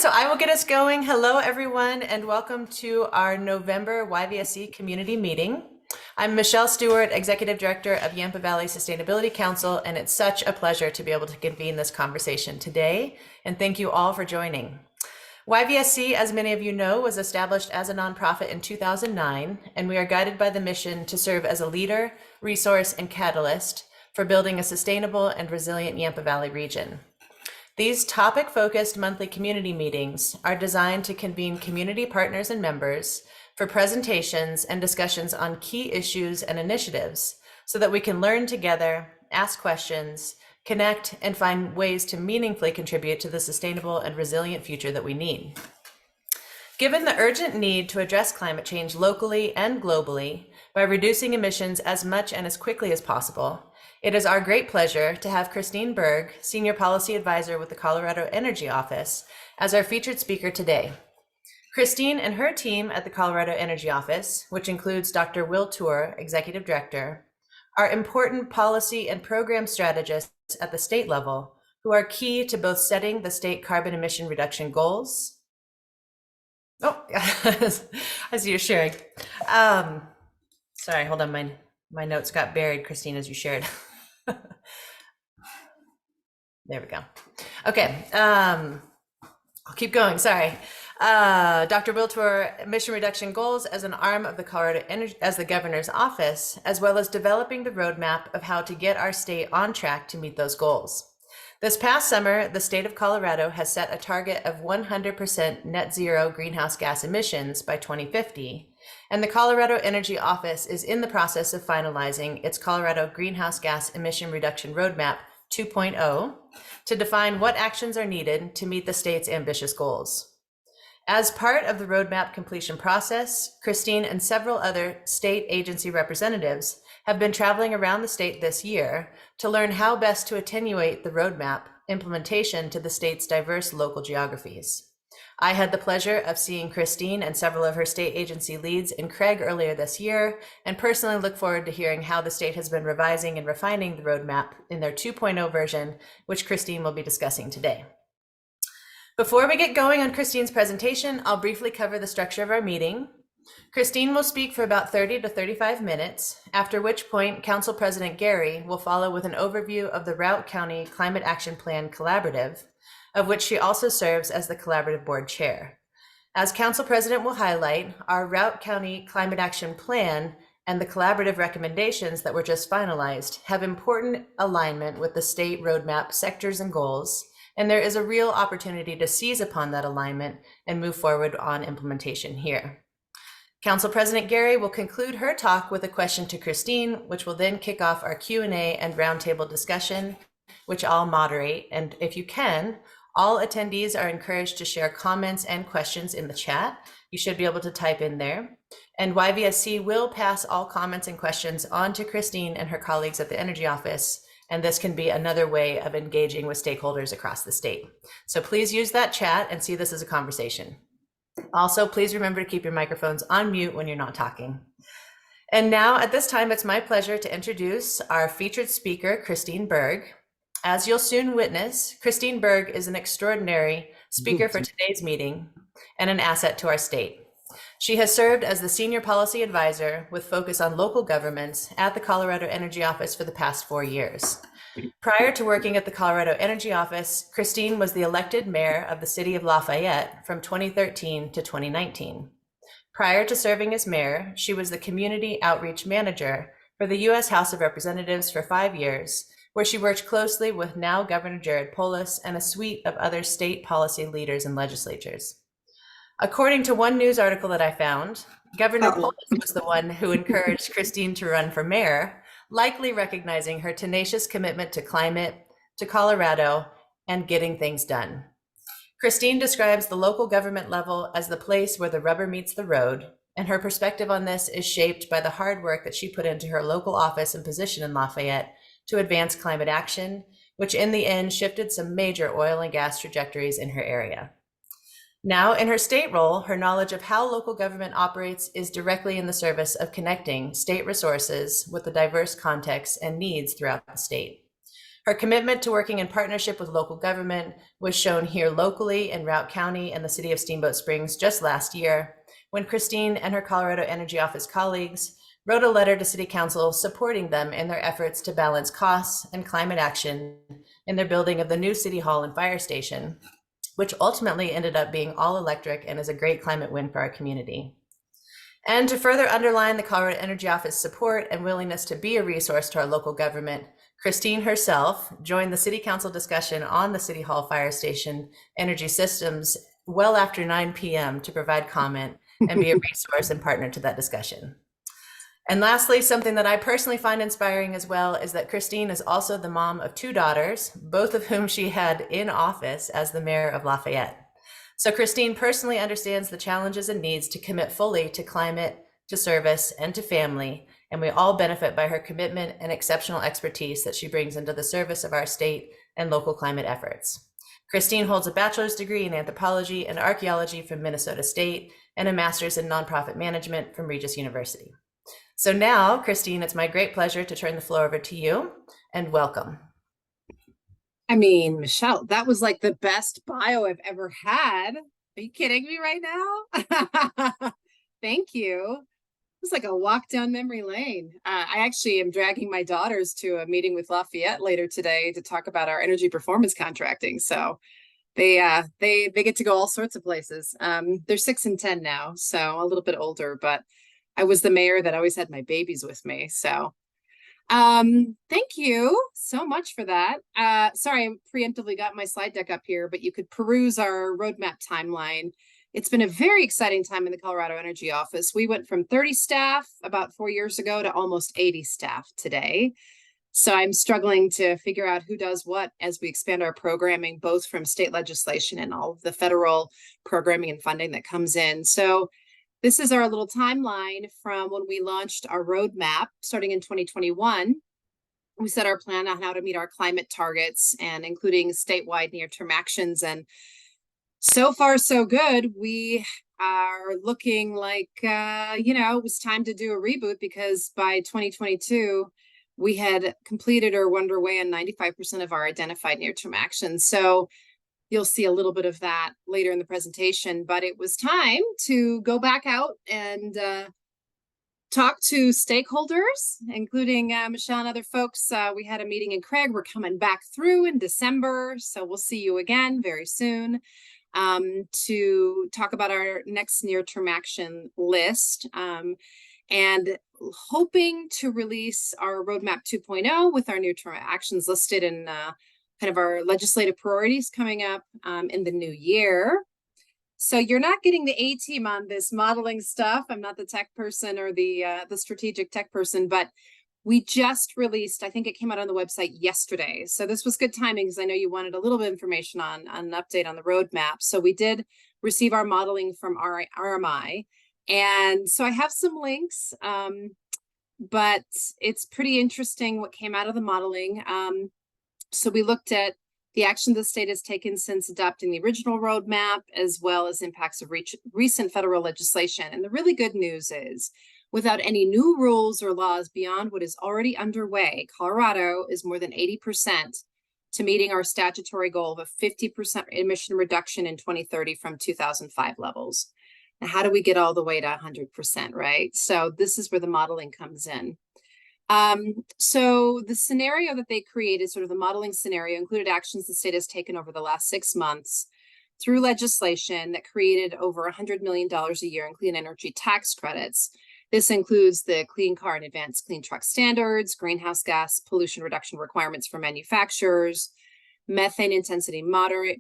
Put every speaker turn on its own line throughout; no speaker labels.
So I will get us going. Hello, everyone, and welcome to our November YVSC community meeting. I'm Michelle Stewart, Executive Director of Yampa Valley Sustainability Council, and it's such a pleasure to be able to convene this conversation today. And thank you all for joining. YVSC, as many of you know, was established as a nonprofit in 2009, and we are guided by the mission to serve as a leader, resource, and catalyst for building a sustainable and resilient Yampa Valley region. These topic-focused monthly community meetings are designed to convene community partners and members for presentations and discussions on key issues and initiatives so that we can learn together, ask questions, connect, and find ways to meaningfully contribute to the sustainable and resilient future that we need. Given the urgent need to address climate change locally and globally by reducing emissions as much and as quickly as possible, it is our great pleasure to have Christine Berg, Senior Policy Advisor with the Colorado Energy Office, as our featured speaker today. Christine and her team at the Colorado Energy Office, which includes Dr. Routt, Executive Director, are important policy and program strategists at the state level who are key to both setting the state carbon emission reduction goals. Oh, I see you're sharing. Sorry, hold on, my notes got buried, Christine, as you shared. There we go. Okay, I'll keep going, sorry. Dr. Wiltor, emission reduction goals as an arm of the Colorado Energy, as the governor's office, as well as developing the roadmap of how to get our state on track to meet those goals. This past summer, the state of Colorado has set a target of 100% net zero greenhouse gas emissions by 2050, and the Colorado Energy Office is in the process of finalizing its Colorado Greenhouse Gas Emission Reduction Roadmap 2.0 to define what actions are needed to meet the state's ambitious goals. As part of the roadmap completion process, Christine and several other state agency representatives have been traveling around the state this year to learn how best to attenuate the roadmap implementation to the state's diverse local geographies. I had the pleasure of seeing Christine and several of her state agency leads in Craig earlier this year, and personally look forward to hearing how the state has been revising and refining the roadmap in their 2.0 version, which Christine will be discussing today. Before we get going on Christine's presentation, I'll briefly cover the structure of our meeting. Christine will speak for about 30 to 35 minutes, after which point Council President Gary will follow with an overview of the Routt County Climate Action Plan Collaborative, of which she also serves as the Collaborative Board Chair. As Council President will highlight, our Routt County Climate Action Plan and the collaborative recommendations that were just finalized have important alignment with the state roadmap sectors and goals, and there is a real opportunity to seize upon that alignment and move forward on implementation here. Council President Gary will conclude her talk with a question to Christine, which will then kick off our Q&A and roundtable discussion, which I'll moderate. And if you can, all attendees are encouraged to share comments and questions in the chat. You should be able to type in there. And YVSC will pass all comments and questions on to Christine and her colleagues at the Energy Office. And this can be another way of engaging with stakeholders across the state. So please use that chat and see this as a conversation. Also, please remember to keep your microphones on mute when you're not talking. And now at this time, it's my pleasure to introduce our featured speaker, Christine Berg. As you'll soon witness, Christine Berg is an extraordinary speaker for today's meeting and an asset to our state. She has served as the Senior Policy Advisor with focus on local governments at the Colorado Energy Office for the past 4 years. Prior to working at the Colorado Energy Office, Christine was the elected mayor of the city of Lafayette from 2013 to 2019. Prior to serving as mayor, she was the community outreach manager for the U.S. House of Representatives for 5 years, where she worked closely with now Governor Jared Polis and a suite of other state policy leaders and legislatures. According to one news article that I found, Governor Polis was the one who encouraged Christine to run for mayor, likely recognizing her tenacious commitment to climate, to Colorado, and getting things done. Christine describes the local government level as the place where the rubber meets the road, and her perspective on this is shaped by the hard work that she put into her local office and position in Lafayette to advance climate action, which in the end shifted some major oil and gas trajectories in her area. Now, in her state role, her knowledge of how local government operates is directly in the service of connecting state resources with the diverse contexts and needs throughout the state. Her commitment to working in partnership with local government was shown here locally in Routt County and the city of Steamboat Springs just last year, when Christine and her Colorado Energy Office colleagues wrote a letter to City Council supporting them in their efforts to balance costs and climate action in their building of the new City Hall and fire station, which ultimately ended up being all electric and is a great climate win for our community. And to further underline the Colorado Energy Office support and willingness to be a resource to our local government, Christine herself joined the City Council discussion on the City Hall Fire Station energy systems well after 9 p.m. to provide comment and be a resource and partner to that discussion. And lastly, something that I personally find inspiring as well is that Christine is also the mom of 2 daughters, both of whom she had in office as the mayor of Lafayette. So Christine personally understands the challenges and needs to commit fully to climate, to service, and to family, and we all benefit by her commitment and exceptional expertise that she brings into the service of our state and local climate efforts. Christine holds a bachelor's degree in anthropology and archaeology from Minnesota State and a master's in nonprofit management from Regis University. So now, Christine, it's my great pleasure to turn the floor over to you, and welcome.
I mean, Michelle, that was like the best bio I've ever had. Are you kidding me right now? Thank you. It was like a walk down memory lane. I actually am dragging my daughters to a meeting with Lafayette later today to talk about our energy performance contracting. So they get to go all sorts of places. They're 6 and 10 now, so a little bit older, but I was the mayor that always had my babies with me. So thank you so much for that. Sorry, I preemptively got my slide deck up here, but you could peruse our roadmap timeline. It's been a very exciting time in the Colorado Energy Office. We went from 30 staff about 4 years ago to almost 80 staff today. So I'm struggling to figure out who does what as we expand our programming, both from state legislation and all of the federal programming and funding that comes in. So this is our little timeline from when we launched our roadmap starting in 2021. We set our plan on how to meet our climate targets and including statewide near-term actions. And so far, so good. We are looking like, it was time to do a reboot because by 2022, we had completed or were underway on 95% of our identified near-term actions. So you'll see a little bit of that later in the presentation, but it was time to go back out and talk to stakeholders, including Michelle and other folks. We had a meeting in Craig. We're coming back through in December, so we'll see you again very soon to talk about our next near-term action list and hoping to release our roadmap 2.0 with our near-term actions listed in kind of our legislative priorities coming up in the new year. So you're not getting the A team on this modeling stuff. I'm not the tech person or the strategic tech person, but we just released, I think it came out on the website yesterday. So this was good timing because I know you wanted a little bit of information on an update on the roadmap. So we did receive our modeling from RMI. And so I have some links, but it's pretty interesting what came out of the modeling. So we looked at the action the state has taken since adopting the original roadmap, as well as impacts of recent federal legislation. And the really good news is, without any new rules or laws beyond what is already underway, Colorado is more than 80% to meeting our statutory goal of a 50% emission reduction in 2030 from 2005 levels. Now, how do we get all the way to 100%, right? So this is where the modeling comes in. So the scenario that they created, sort of the modeling scenario, included actions the state has taken over the last 6 months through legislation that created over $100 million a year in clean energy tax credits. This includes the Clean Car and Advanced Clean Truck standards, greenhouse gas pollution reduction requirements for manufacturers, methane intensity monitoring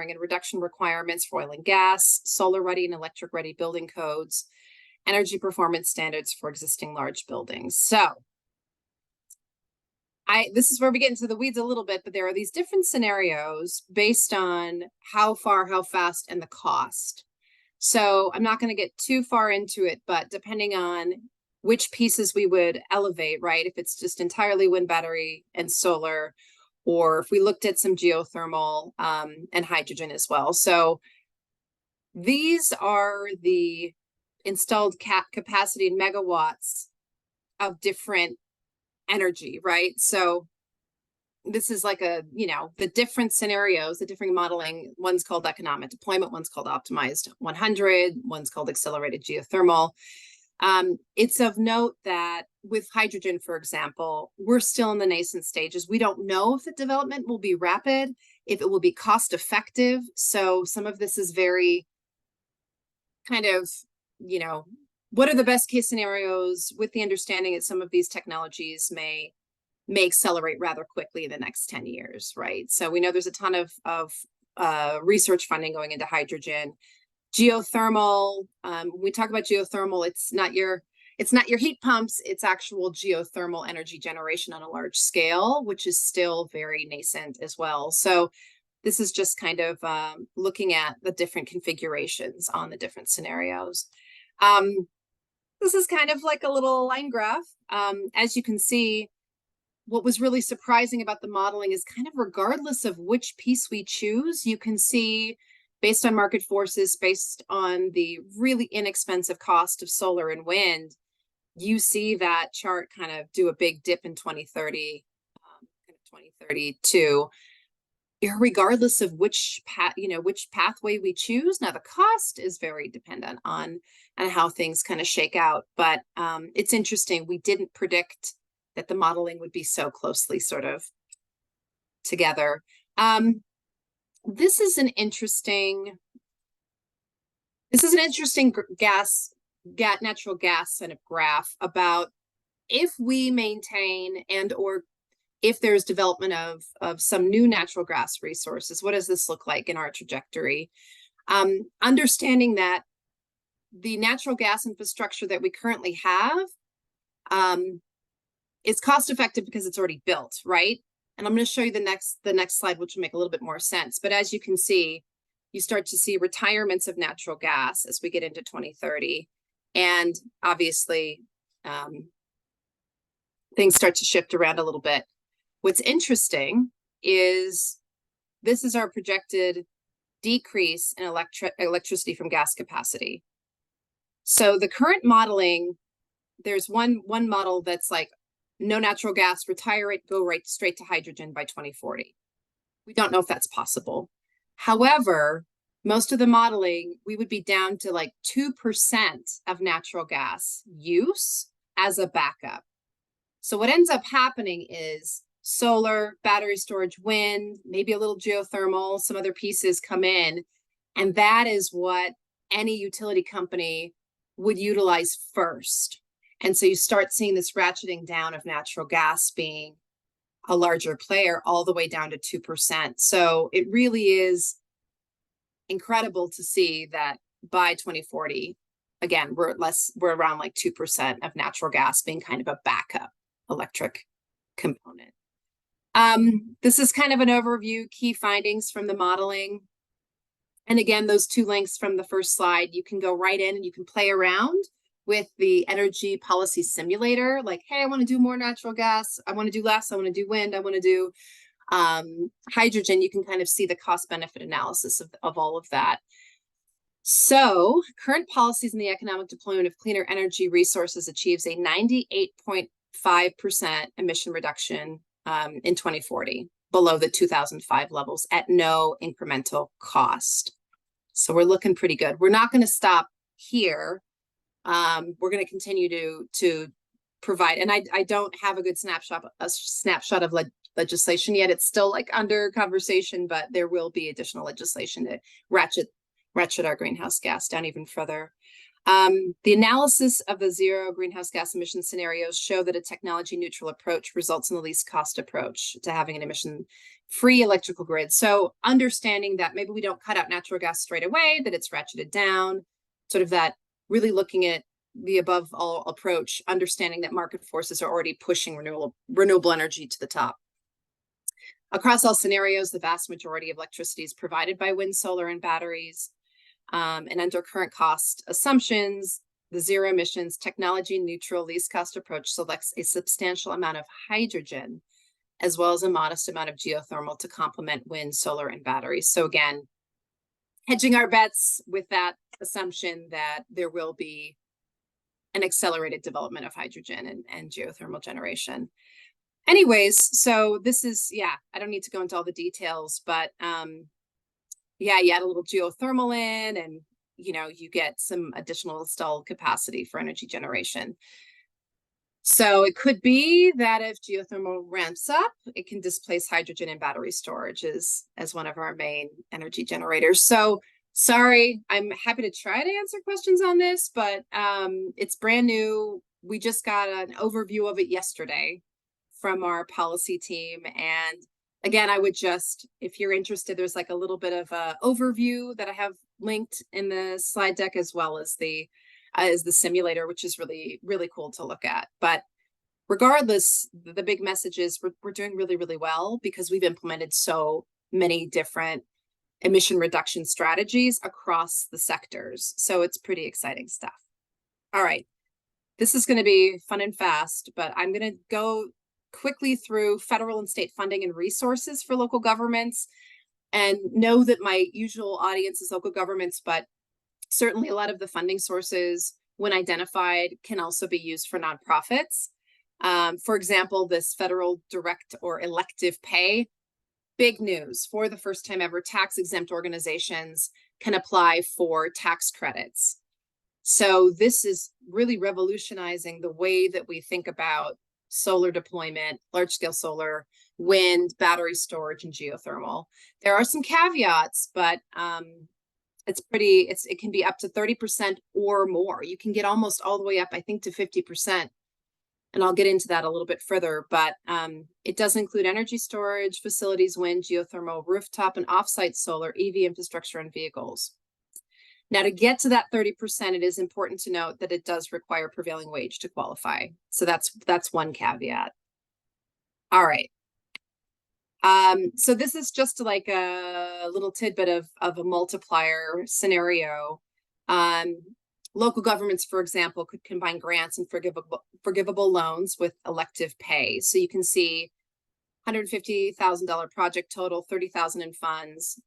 and reduction requirements for oil and gas, solar-ready and electric-ready building codes, energy performance standards for existing large buildings. So this is where we get into the weeds a little bit, but there are these different scenarios based on how far, how fast, and the cost. So I'm not going to get too far into it, but depending on which pieces we would elevate, right? If it's just entirely wind, battery, and solar, or if we looked at some geothermal and hydrogen as well. So these are the installed capacity in megawatts of different energy, right? So this is like a, the different scenarios, the different modeling. One's called economic deployment, one's called optimized 100, one's called accelerated geothermal. It's of note that with hydrogen, for example, we're still in the nascent stages. We don't know if the development will be rapid, if it will be cost effective. So some of this is very kind of, what are the best case scenarios, with the understanding that some of these technologies may accelerate rather quickly in the next 10 years, right? So we know there's a ton of research funding going into hydrogen. Geothermal, when we talk about geothermal, it's not your heat pumps, it's actual geothermal energy generation on a large scale, which is still very nascent as well. So this is just kind of looking at the different configurations on the different scenarios. This is kind of like a little line graph. As you can see, what was really surprising about the modeling is kind of regardless of which piece we choose, you can see based on market forces, based on the really inexpensive cost of solar and wind, you see that chart kind of do a big dip in 2030, kind of 2032, regardless of which pathway we choose. Now the cost is very dependent on how things kind of shake out, but it's interesting. We didn't predict that the modeling would be so closely sort of together. This is an interesting natural gas kind of graph about if we maintain or if there's development of some new natural gas resources, what does this look like in our trajectory? Understanding that the natural gas infrastructure that we currently have is cost effective because it's already built, right? And I'm going to show you the next slide, which will make a little bit more sense. But as you can see, you start to see retirements of natural gas as we get into 2030. And obviously, things start to shift around a little bit. What's interesting is this is our projected decrease in electricity from gas capacity. So the current modeling, there's one model that's like, no natural gas, retire it, go right straight to hydrogen by 2040. We don't know if that's possible. However, most of the modeling, we would be down to like 2% of natural gas use as a backup. So what ends up happening is solar, battery storage, wind, maybe a little geothermal, some other pieces come in, and that is what any utility company would utilize first. And so you start seeing this ratcheting down of natural gas being a larger player all the way down to 2%. So it really is incredible to see that by 2040, again, we're around like 2% of natural gas being kind of a backup electric component. This is kind of an overview, key findings from the modeling. And again, those two links from the first slide, you can go right in and you can play around with the energy policy simulator, like, hey, I want to do more natural gas. I want to do less. I want to do wind. I want to do hydrogen. You can kind of see the cost benefit analysis of all of that. So current policies in the economic deployment of cleaner energy resources achieves a 98.5% emission reduction in 2040, below the 2005 levels at no incremental cost. So we're looking pretty good. We're not going to stop here. We're going to continue to provide, and I don't have a good snapshot of legislation yet. It's still like under conversation, but there will be additional legislation to ratchet our greenhouse gas down even further. The analysis of the zero greenhouse gas emission scenarios show that a technology neutral approach results in the least cost approach to having an emission free electrical grid. So understanding that maybe we don't cut out natural gas straight away, that it's ratcheted down, sort of that really looking at the above all approach, understanding that market forces are already pushing renewable energy to the top. Across all scenarios, the vast majority of electricity is provided by wind, solar, and batteries. And under current cost assumptions, the zero emissions technology neutral least cost approach selects a substantial amount of hydrogen, as well as a modest amount of geothermal to complement wind, solar, and batteries. So again, hedging our bets with that assumption that there will be an accelerated development of hydrogen and geothermal generation. anyways, so this is, yeah, I don't need to go into all the details, but yeah, you add a little geothermal in, and you get some additional installed capacity for energy generation. So it could be that if geothermal ramps up, it can displace hydrogen and battery storage as one of our main energy generators. So sorry, I'm happy to try to answer questions on this, but it's brand new. We just got an overview of it yesterday from our policy team. And again, I would just, if you're interested, there's like a little bit of a overview that I have linked in the slide deck, as well as the simulator, which is really, really cool to look at. But regardless, the big message is we're doing really, really well because we've implemented so many different emission reduction strategies across the sectors. So it's pretty exciting stuff. All right. This is going to be fun and fast, but I'm going to go quickly through federal and state funding and resources for local governments, and know that my usual audience is local governments, but certainly a lot of the funding sources, when identified, can also be used for nonprofits. For example, this federal direct or elective pay, big news. For the first time ever, tax exempt organizations can apply for tax credits. So this is really revolutionizing the way that we think about solar deployment, large scale solar, wind, battery storage, and geothermal. There are some caveats, but it can be up to 30% or more. You can get almost all the way up, I think, to 50%. And I'll get into that a little bit further, but it does include energy storage, facilities, wind, geothermal, rooftop and offsite solar, EV infrastructure, and vehicles. Now, to get to that 30%, it is important to note that it does require prevailing wage to qualify. So that's one caveat. All right. So this is just like a little tidbit of a multiplier scenario. Local governments, for example, could combine grants and forgivable loans with elective pay. So you can see $150,000 project total, $30,000 in funds.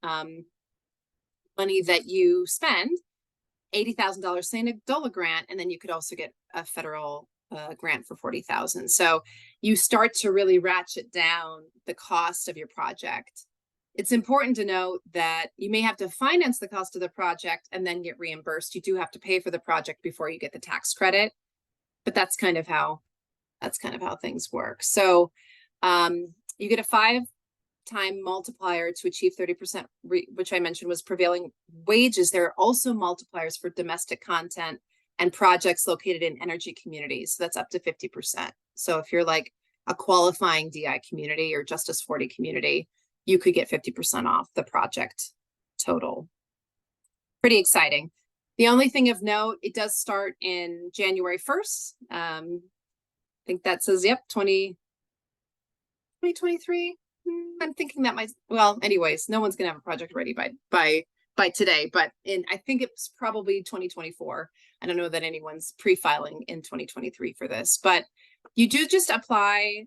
Money that you spend, $80,000 say in a DOLA grant, and then you could also get a federal grant for $40,000. So you start to really ratchet down the cost of your project. It's important to note that you may have to finance the cost of the project and then get reimbursed. You do have to pay for the project before you get the tax credit, but that's kind of how things work. So you get a 5-time multiplier to achieve 30%, which I mentioned was prevailing wages. There are also multipliers for domestic content and projects located in energy communities. So that's up to 50%. So if you're like a qualifying DI community or Justice 40 community, you could get 50% off the project total. Pretty exciting. The only thing of note, it does start in January 1st. I think that says, yep, 2023. I'm thinking that well, anyways, no one's gonna have a project ready by today, but I think it's probably 2024. I don't know that anyone's pre-filing in 2023 for this, but you do just apply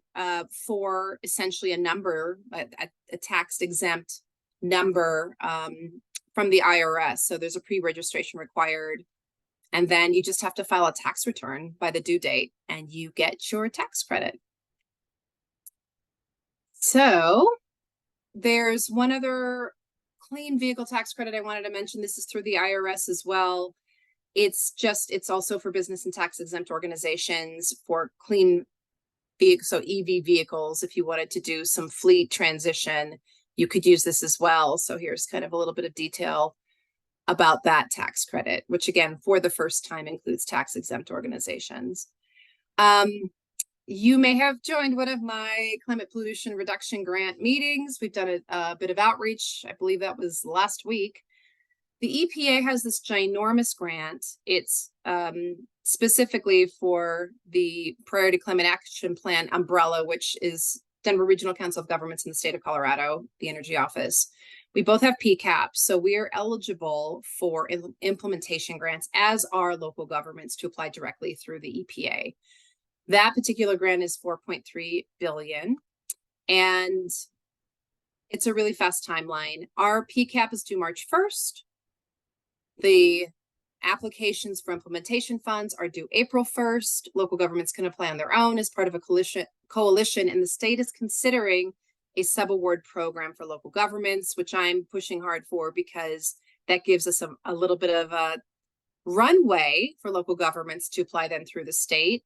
for essentially a number, a tax exempt number from the IRS. So there's a pre-registration required, and then you just have to file a tax return by the due date, and you get your tax credit. So there's one other clean vehicle tax credit I wanted to mention. This is through the IRS as well. It's also for business and tax exempt organizations for clean vehicles, so EV vehicles. If you wanted to do some fleet transition, you could use this as well. So here's kind of a little bit of detail about that tax credit, which again, for the first time, includes tax exempt organizations. You may have joined one of my climate pollution reduction grant meetings. We've done a bit of outreach. I believe that was last week. The EPA has this ginormous grant. It's specifically for the Priority Climate Action Plan umbrella, which is Denver Regional Council of Governments in the state of Colorado, the Energy Office. We both have PCAPs, so we are eligible for implementation grants, as are local governments, to apply directly through the EPA. That particular grant is $4.3 billion, and it's a really fast timeline. Our PCAP is due March 1st. The applications for implementation funds are due April 1st. Local governments can apply on their own as part of a coalition, and the state is considering a subaward program for local governments, which I'm pushing hard for because that gives us a little bit of a runway for local governments to apply then through the state.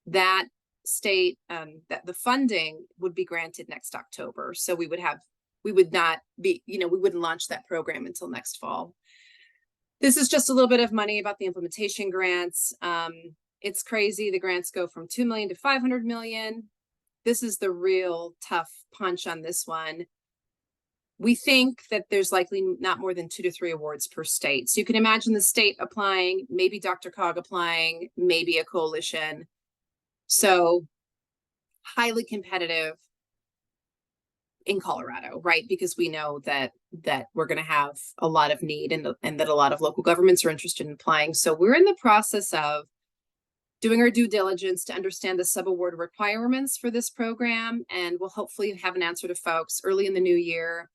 That state, that the funding would be granted next October. So we would not be, we wouldn't launch that program until next fall. This is just a little bit of money about the implementation grants. It's crazy. The grants go from 2 million to 500 million. This is the real tough punch on this one. We think that there's likely not more than 2 to 3 awards per state. So you can imagine the state applying, maybe Dr. Cog applying, maybe a coalition. So highly competitive in Colorado, right? Because we know that we're going to have a lot of need and that a lot of local governments are interested in applying. So we're in the process of doing our due diligence to understand the subaward requirements for this program, and we'll hopefully have an answer to folks early in the new year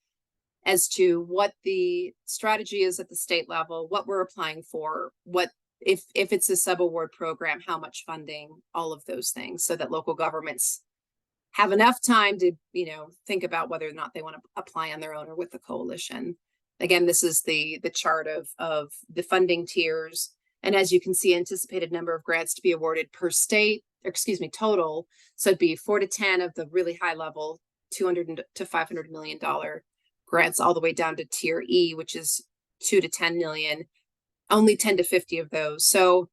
as to what the strategy is at the state level, what we're applying for, what if it's a subaward program, how much funding, all of those things, so that local governments have enough time to, think about whether or not they want to apply on their own or with the coalition. Again, this is the chart of the funding tiers. And as you can see, anticipated number of grants to be awarded per state, total. So it'd be 4 to 10 of the really high level, $200 to $500 million grants, all the way down to tier E, which is 2 to 10 million, only 10 to 50 of those. So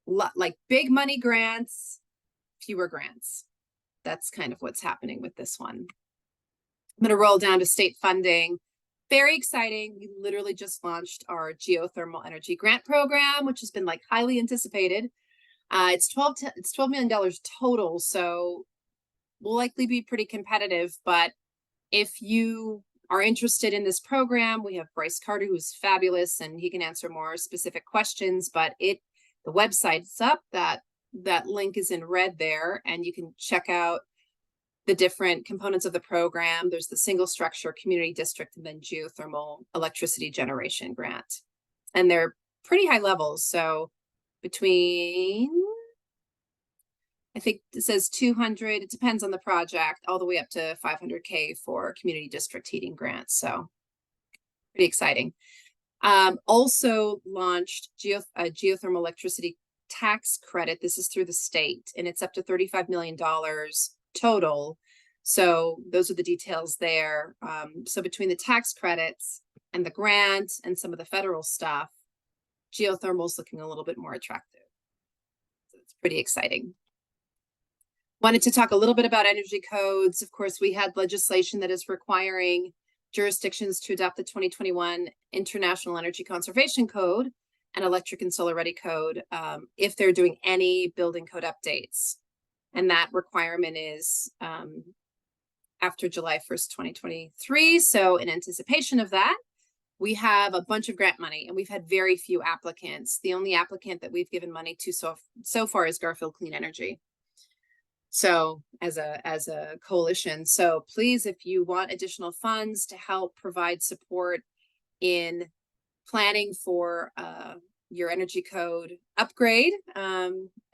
like big money grants, fewer grants. That's kind of what's happening with this one. I'm going to roll down to state funding. Very exciting. We literally just launched our geothermal energy grant program, which has been like highly anticipated. It's $12 million total, so we'll likely be pretty competitive. But if you are interested in this program, we have Bryce Carter, who's fabulous, and he can answer more specific questions. But the website's up. That link is in red there, and you can check out the different components of the program. There's the single structure, community district, and then geothermal electricity generation grant. And they're pretty high levels. So between, I think it says 200, it depends on the project, all the way up to 500K for community district heating grants. So pretty exciting. Also launched a geothermal electricity tax credit. This is through the state, and it's up to $35 million total. So those are the details there. So between the tax credits and the grant and some of the federal stuff, geothermal is looking a little bit more attractive. So it's pretty exciting. Wanted to talk a little bit about energy codes. Of course, we had legislation that is requiring jurisdictions to adopt the 2021 International Energy Conservation Code and Electric and Solar Ready Code if they're doing any building code updates. And that requirement is after July 1st, 2023. So in anticipation of that, we have a bunch of grant money, and we've had very few applicants. The only applicant that we've given money to so far is Garfield Clean Energy. So as a coalition. So please, if you want additional funds to help provide support in planning for your energy code upgrade,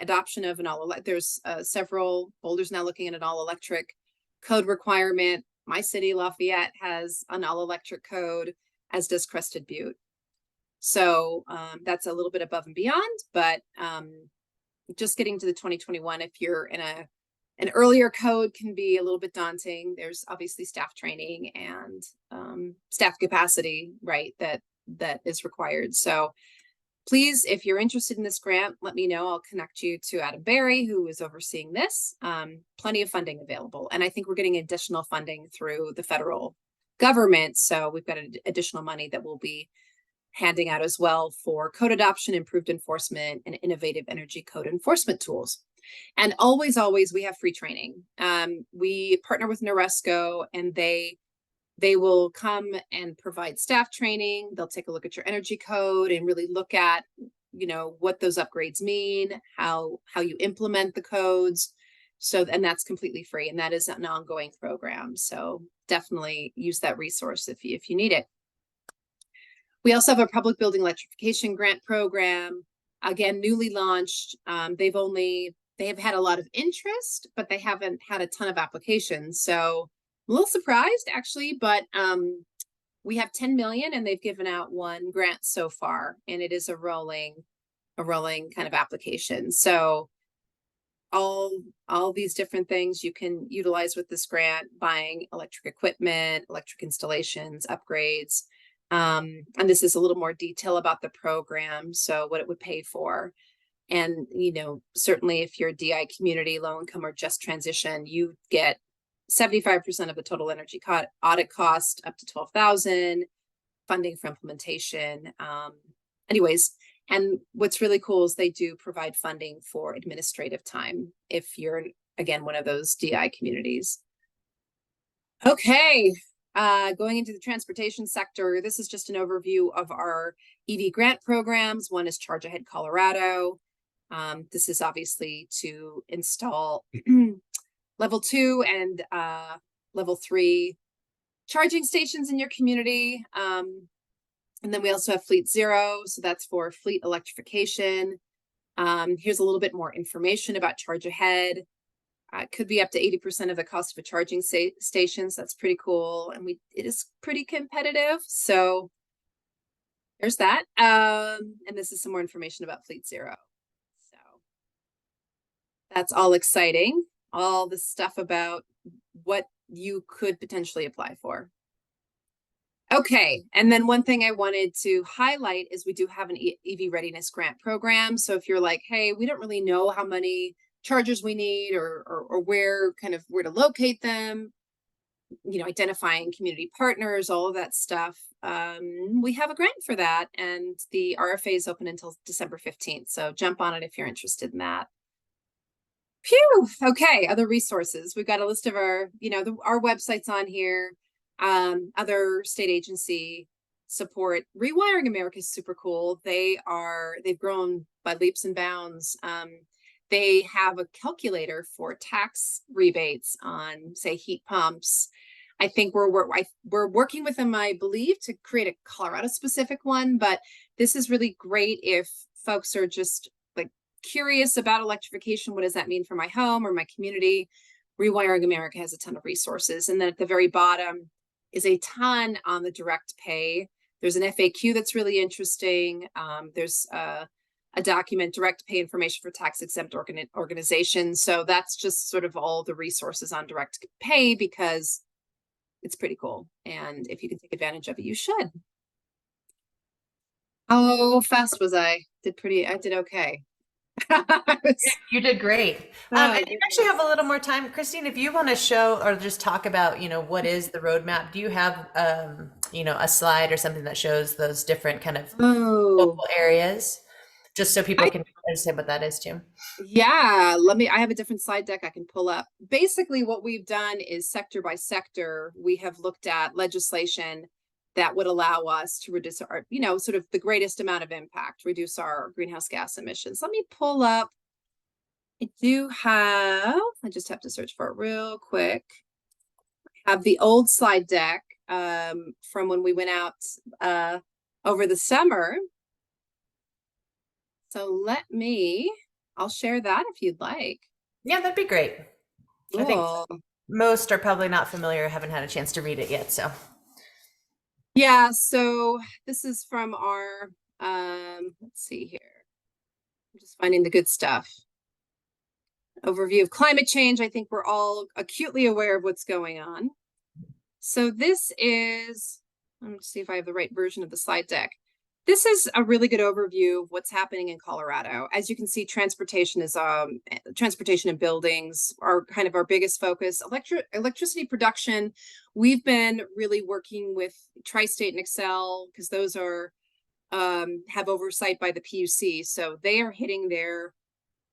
adoption of an there's several Boulder's now looking at an all-electric code requirement. My city, Lafayette, has an all-electric code, as does Crested Butte. So that's a little bit above and beyond, but just getting to the 2021, if you're in an earlier code, can be a little bit daunting. There's obviously staff training and staff capacity, right, that is required. So please, if you're interested in this grant, let me know. I'll connect you to Adam Berry, who is overseeing this. Plenty of funding available. And I think we're getting additional funding through the federal government. So we've got additional money that we'll be handing out as well for code adoption, improved enforcement, and innovative energy code enforcement tools. And always, we have free training. We partner with Noresco, and they will come and provide staff training. They'll take a look at your energy code and really look at, what those upgrades mean, how you implement the codes. So, and that's completely free, and that is an ongoing program. So definitely use that resource if you need it. We also have a public building electrification grant program, again, newly launched. They've only they've had a lot of interest, but they haven't had a ton of applications. So I'm a little surprised actually, but we have 10 million and they've given out one grant so far, and it is a rolling kind of application. So all these different things you can utilize with this grant: buying electric equipment, electric installations, upgrades. And this is a little more detail about the program, so what it would pay for. And, you know, certainly if you're a DI community, low income, or just transition, you get 75% of the total energy audit cost, up to 12,000, funding for implementation. Anyways, and what's really cool is they do provide funding for administrative time if you're, again, one of those DI communities. Okay, going into the transportation sector, this is just an overview of our EV grant programs. One is Charge Ahead Colorado. This is obviously to install level 2 and level 3 charging stations in your community. And then we also have Fleet Zero, so that's for fleet electrification. Here's a little bit more information about Charge Ahead. It could be up to 80% of the cost of a charging station, so that's pretty cool. And it is pretty competitive, so there's that. And this is some more information about Fleet Zero. So that's all exciting. All the stuff about what you could potentially apply for. Okay, and then one thing I wanted to highlight is we do have an EV readiness grant program. So if you're like, hey, we don't really know how many chargers we need or where to locate them, you know, identifying community partners, all of that stuff, we have a grant for that, and the RFA is open until December 15th. So jump on it if you're interested in that. Phew. Okay, other resources. We've got a list of our, you know, our websites on here. Other state agency support. Rewiring America is super cool. They've grown by leaps and bounds. They have a calculator for tax rebates on, say, heat pumps. I think we're working with them, I believe, to create a Colorado specific one, but this is really great if folks are just like curious about electrification. What does that mean for my home or my community? Rewiring America has a ton of resources. And then at the very bottom is a ton on the direct pay. There's an FAQ that's really interesting. There's a document, direct pay information for tax exempt organizations. So that's just sort of all the resources on direct pay, because it's pretty cool. And if you can take advantage of it, you should. How fast was I? I did okay.
You did great. And you actually have a little more time. Christine, if you want to show or just talk about, you know, what is the roadmap? Do you have, you know, a slide or something that shows those different kind of local areas, just so people can understand what that is too?
Yeah, I have a different slide deck I can pull up. Basically, what we've done is sector by sector, we have looked at legislation that would allow us to reduce our, you know, sort of the greatest amount of impact, reduce our greenhouse gas emissions. Let me pull up. I just have to search for it real quick. I have the old slide deck from when we went out over the summer. So I'll share that if you'd like.
Yeah, that'd be great.
Cool.
I think most are probably not familiar, haven't had a chance to read it yet, so.
Yeah, so this is from our, let's see here. I'm just finding the good stuff. Overview of climate change. I think we're all acutely aware of what's going on. So this is, let's see if I have the right version of the slide deck. This is a really good overview of what's happening in Colorado. As you can see, transportation and buildings are kind of our biggest focus. Electricity production, we've been really working with Tri-State and Excel, because those are have oversight by the PUC. So they are hitting their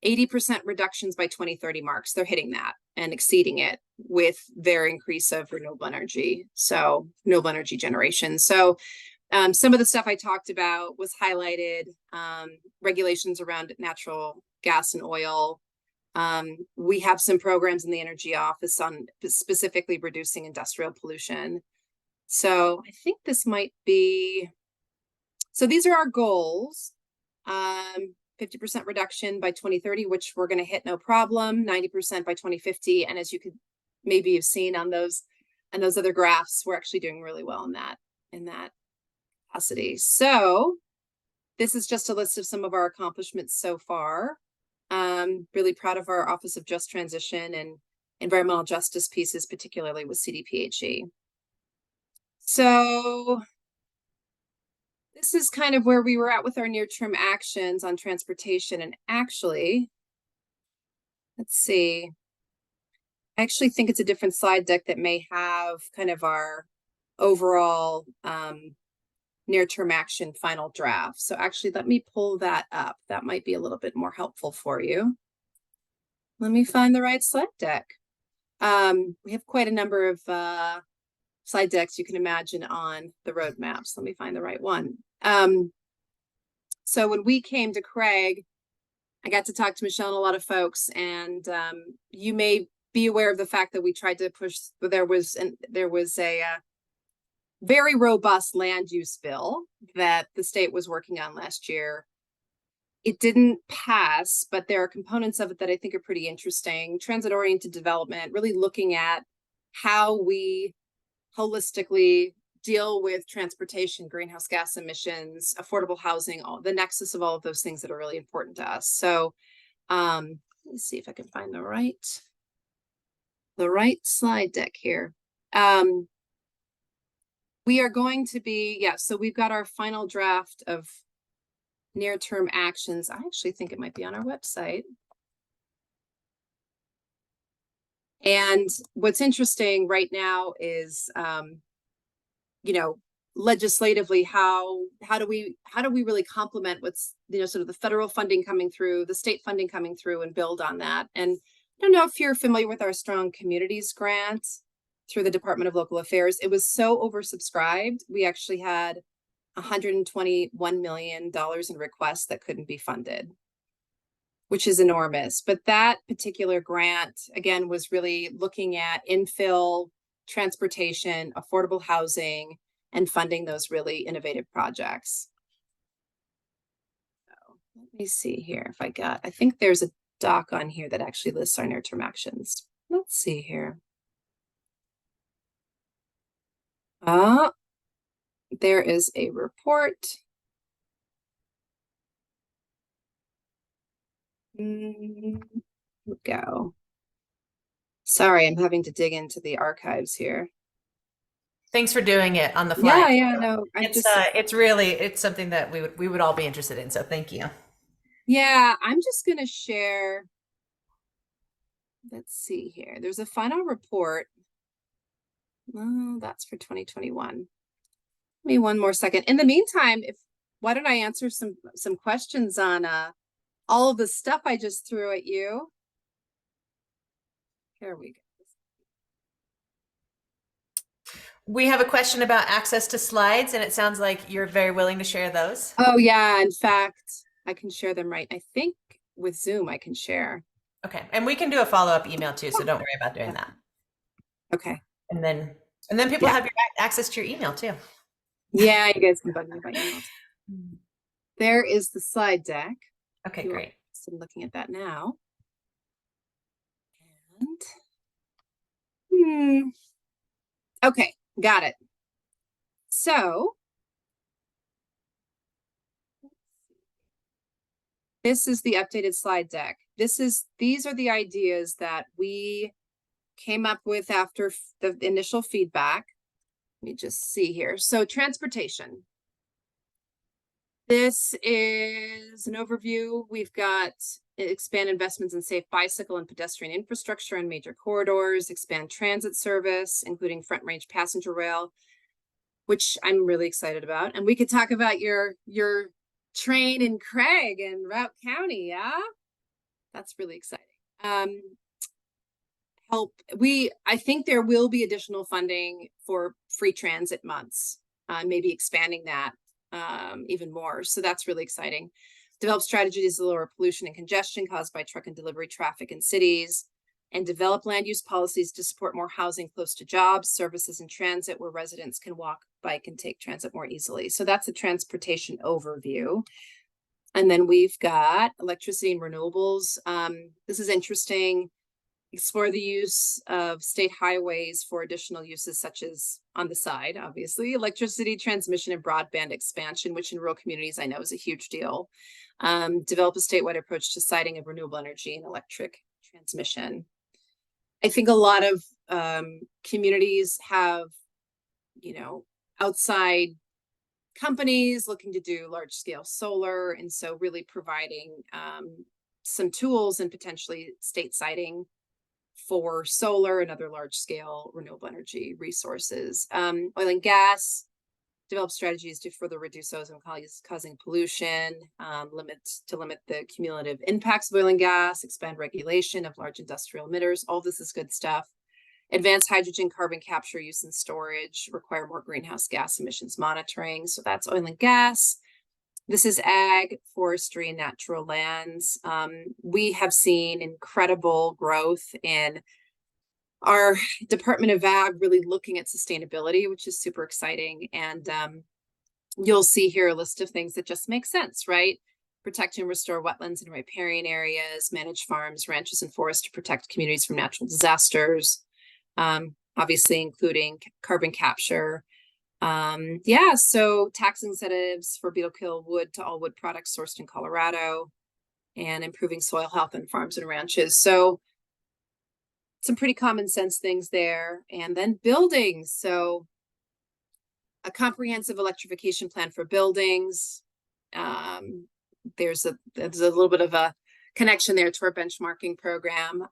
80% reductions by 2030 marks. They're hitting that and exceeding it with their increase of renewable energy. So renewable energy generation. So some of the stuff I talked about was highlighted, regulations around natural gas and oil. We have some programs in the energy office on specifically reducing industrial pollution. So I think this might be, so these are our goals. 50% reduction by 2030, which we're going to hit no problem, 90% by 2050. And as you could maybe have seen on those other graphs, we're actually doing really well in that capacity. So this is just a list of some of our accomplishments so far. Really proud of our Office of Just Transition and environmental justice pieces, particularly with CDPHE. So this is kind of where we were at with our near-term actions on transportation. And actually, let's see. I actually think it's a different slide deck that may have kind of our overall near-term action final draft. So actually, let me pull that up. That might be a little bit more helpful for you. Let me find the right slide deck. We have quite a number of slide decks you can imagine on the roadmaps. Let me find the right one. So when we came to Craig, I got to talk to Michelle and a lot of folks, and you may be aware of the fact that we tried to push. There was a very robust land use bill that the state was working on last year. It didn't pass, but there are components of it that I think are pretty interesting. Transit-oriented development, really looking at how we holistically deal with transportation, greenhouse gas emissions, affordable housing, all the nexus of all of those things that are really important to us. So let me see if I can find the right slide deck here. We are going to be, so we've got our final draft of near-term actions. I actually think it might be on our website. And what's interesting right now is, legislatively, how do we really complement what's, sort of the federal funding coming through, the state funding coming through, and build on that. And I don't know if you're familiar with our Strong Communities grant through the Department of Local Affairs. It was so oversubscribed. We actually had $121 million in requests that couldn't be funded, which is enormous. But that particular grant, again, was really looking at infill, transportation, affordable housing, and funding those really innovative projects. So let me see here if I think there's a doc on here that actually lists our near-term actions. Let's see here. There is a report. Go. Sorry, I'm having to dig into the archives here.
Thanks for doing it on the fly.
Yeah, no,
it's something that we would all be interested in. So thank you.
Yeah, I'm just going to share. Let's see here. There's a final report. Oh, that's for 2021. Give me one more second. In the meantime, why don't I answer some questions on all of the stuff I just threw at you? Here we go.
We have a question about access to slides, and it sounds like you're very willing to share those.
Oh yeah, in fact, I can share them I think with Zoom I can share.
Okay, and we can do a follow-up email too, so don't worry about doing that.
Okay.
And then people have your access to your email too.
Yeah, you guys can bug me by email. There is the slide deck.
Okay, great.
So I'm looking at that now. And okay, got it. So this is the updated slide deck. These are the ideas that we came up with after the initial feedback. Let me just see here. So transportation. This is an overview. We've got expand investments in safe bicycle and pedestrian infrastructure on major corridors, expand transit service, including front range passenger rail, which I'm really excited about. And we could talk about your train in Craig and Routt County. Yeah, that's really exciting. I think there will be additional funding for free transit months, maybe expanding that even more. So that's really exciting. Develop strategies to lower pollution and congestion caused by truck and delivery traffic in cities, and develop land use policies to support more housing close to jobs, services, and transit where residents can walk, bike, and take transit more easily. So that's a transportation overview. And then we've got electricity and renewables. This is interesting. Explore the use of state highways for additional uses such as, on the side, obviously, electricity transmission and broadband expansion, which in rural communities I know is a huge deal. Develop a statewide approach to siting of renewable energy and electric transmission. I think a lot of communities have, outside companies looking to do large scale solar. And so really providing some tools and potentially state siting for solar and other large scale renewable energy resources. Oil and gas, develop strategies to further reduce ozone causing pollution, limit the cumulative impacts of oil and gas, expand regulation of large industrial emitters. All this is good stuff. Advance hydrogen carbon capture use and storage, require more greenhouse gas emissions monitoring. So that's oil and gas. This is ag, forestry, and natural lands. We have seen incredible growth in our Department of Ag really looking at sustainability, which is super exciting. And you'll see here a list of things that just make sense, right? Protect and restore wetlands and riparian areas, manage farms, ranches, and forests to protect communities from natural disasters, obviously including carbon capture. So tax incentives for beetle kill wood to all wood products sourced in Colorado, and improving soil health on farms and ranches. So some pretty common sense things there. And then buildings. So a comprehensive electrification plan for buildings. There's a little bit of a connection there to our benchmarking program.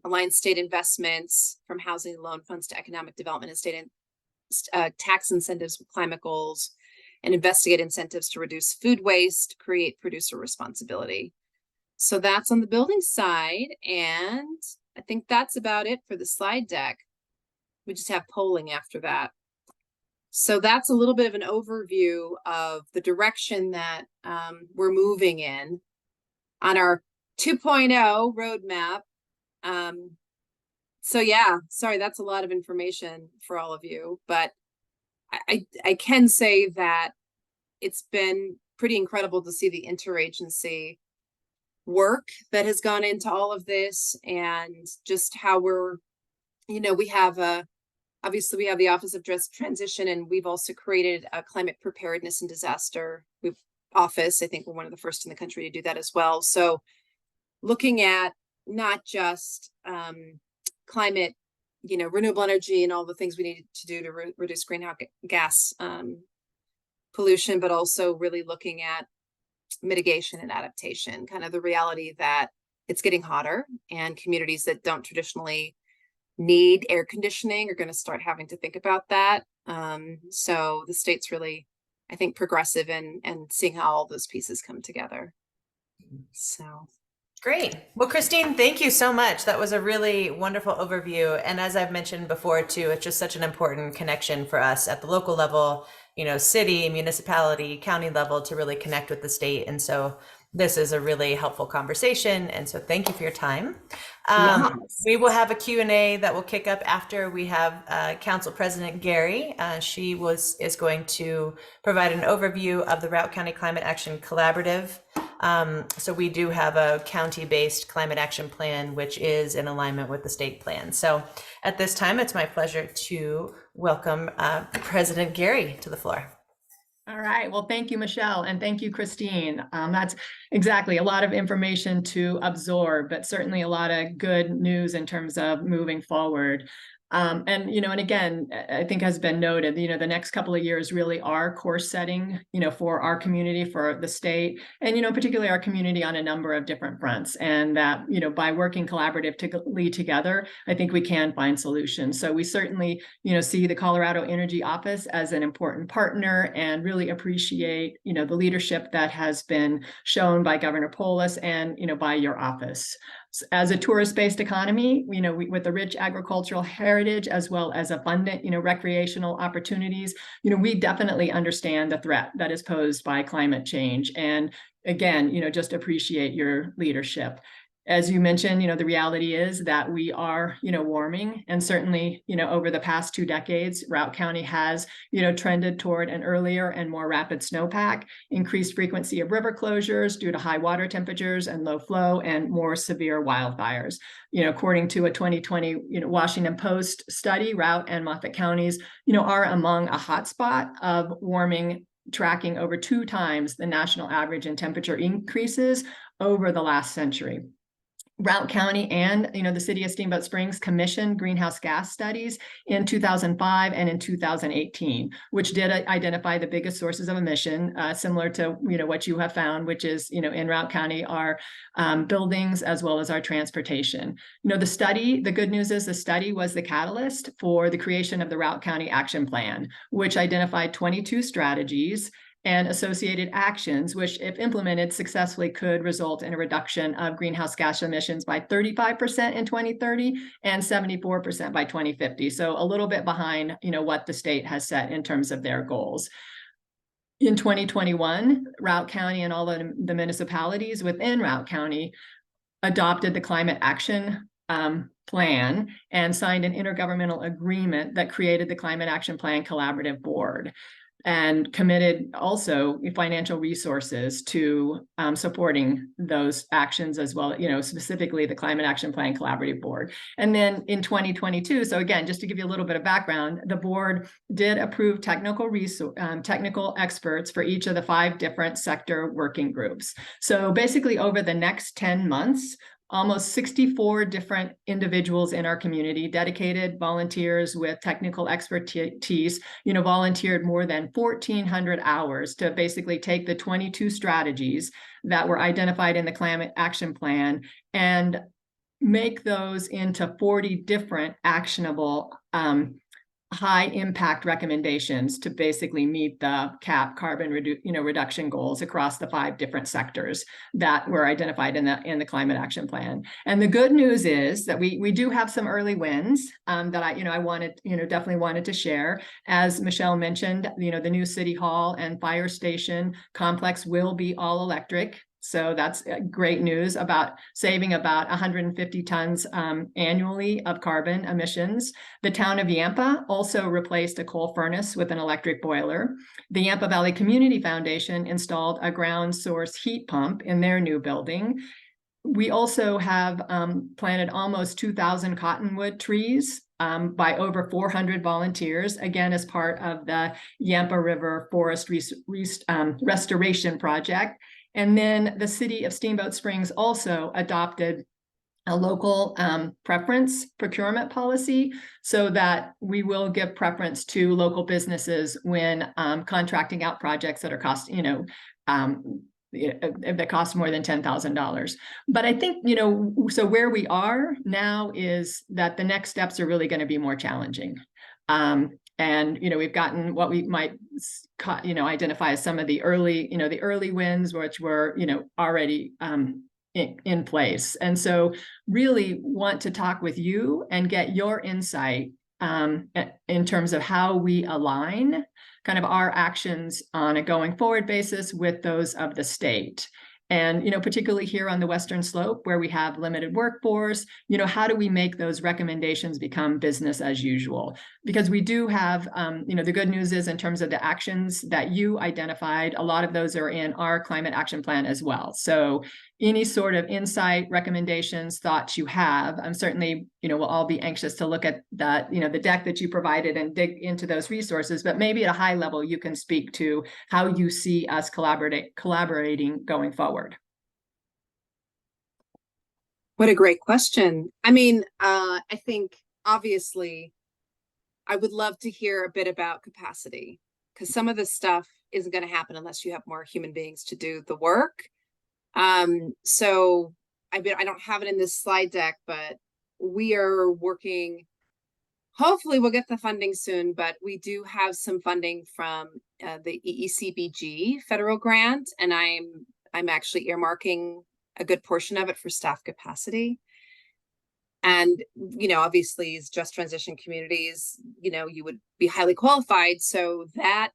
Align state investments from housing loan funds to economic development and state tax incentives with climate goals, and investigate incentives to reduce food waste, create producer responsibility. So that's on the building side. And I think that's about it for the slide deck. We just have polling after that. So that's a little bit of an overview of the direction that we're moving in on our 2.0 roadmap. So yeah, sorry, that's a lot of information for all of you, but I can say that it's been pretty incredible to see the interagency work that has gone into all of this, and just how we're, we have obviously we have the Office of Transition, and we've also created a climate preparedness and disaster office. I think we're one of the first in the country to do that as well. So looking at not just climate, renewable energy and all the things we need to do to reduce greenhouse gas pollution, but also really looking at mitigation and adaptation, kind of the reality that it's getting hotter, and communities that don't traditionally need air conditioning are going to start having to think about that. So the state's really, I think, progressive and seeing how all those pieces come together. So
great. Well, Christine, thank you so much. That was a really wonderful overview. And as I've mentioned before too, it's just such an important connection for us at the local level, city, municipality, county level, to really connect with the state. And so this is a really helpful conversation. And so thank you for your time.
yes.
We will have a Q&A that will kick up after we have Council President Gary. She is going to provide an overview of the Routt County Climate Action Collaborative. So we do have a county-based climate action plan, which is in alignment with the state plan. So at this time, it's my pleasure to welcome President Gary to the floor.
All right. Well, thank you, Michelle, and thank you, Christine. That's exactly a lot of information to absorb, but certainly a lot of good news in terms of moving forward. And again, I think has been noted, the next couple of years really are course setting, for our community, for the state, and, particularly our community on a number of different fronts. And that, by working collaboratively together, I think we can find solutions. So we certainly, see the Colorado Energy Office as an important partner, and really appreciate, the leadership that has been shown by Governor Polis and, by your office. As a tourist-based economy, with the rich agricultural heritage as well as abundant, recreational opportunities, we definitely understand the threat that is posed by climate change. And again, just appreciate your leadership. As you mentioned, the reality is that we are, warming, and certainly, over the past 2 decades, Routt County has, trended toward an earlier and more rapid snowpack, increased frequency of river closures due to high water temperatures and low flow, and more severe wildfires. According to a 2020, Washington Post study, Routt and Moffat counties, are among a hotspot of warming, tracking over 2 times the national average in temperature increases over the last century. Routt County and the city of Steamboat Springs commissioned greenhouse gas studies in 2005 and in 2018, which did identify the biggest sources of emission, similar to what you have found, which is in Routt County, our buildings as well as our transportation. The good news is the study was the catalyst for the creation of the Routt County Action Plan, which identified 22 strategies and associated actions, which, if implemented successfully, could result in a reduction of greenhouse gas emissions by 35% in 2030 and 74% by 2050. So a little bit behind, what the state has set in terms of their goals. In 2021, Routt County and all of the municipalities within Routt County adopted the Climate Action Plan and signed an intergovernmental agreement that created the Climate Action Plan Collaborative Board, and committed also financial resources to supporting those actions as well, specifically the Climate Action Plan Collaborative Board. And then in 2022, so again, just to give you a little bit of background, the board did approve technical experts for each of the 5 different sector working groups. So basically over the next 10 months, almost 64 different individuals in our community, dedicated volunteers with technical expertise, volunteered more than 1,400 hours to basically take the 22 strategies that were identified in the Climate Action Plan and make those into 40 different actionable high impact recommendations to basically meet the carbon reduction goals across the 5 different sectors that were identified in the Climate Action Plan. And the good news is that we do have some early wins that I wanted, definitely wanted to share. As Michelle mentioned, the new City Hall and fire station complex will be all electric. So that's great news about saving about 150 tons annually of carbon emissions. The town of Yampa also replaced a coal furnace with an electric boiler. The Yampa Valley Community Foundation installed a ground source heat pump in their new building. We also have planted almost 2,000 cottonwood trees by over 400 volunteers, again, as part of the Yampa River Forest Restoration Project. And then the city of Steamboat Springs also adopted a local preference procurement policy so that we will give preference to local businesses when contracting out projects that are that cost more than $10,000. But I think, so where we are now is that the next steps are really going to be more challenging. And, we've gotten what we might, identify as some of the early wins, which were, already in place. And so really want to talk with you and get your insight in terms of how we align kind of our actions on a going forward basis with those of the state. And, particularly here on the Western Slope where we have limited workforce, how do we make those recommendations become business as usual? Because we do have, the good news is in terms of the actions that you identified, a lot of those are in our Climate Action Plan as well. So any sort of insight, recommendations, thoughts you have, I'm certainly, we'll all be anxious to look at that, the deck that you provided and dig into those resources, but maybe at a high level, you can speak to how you see us collaborating going forward.
What a great question. I mean, I think obviously I would love to hear a bit about capacity, because some of this stuff isn't going to happen unless you have more human beings to do the work. So I don't have it in this slide deck, but we are working, hopefully we'll get the funding soon, but we do have some funding from the EECBG federal grant, and I'm actually earmarking a good portion of it for staff capacity. And, obviously as just transition communities, you would be highly qualified. So that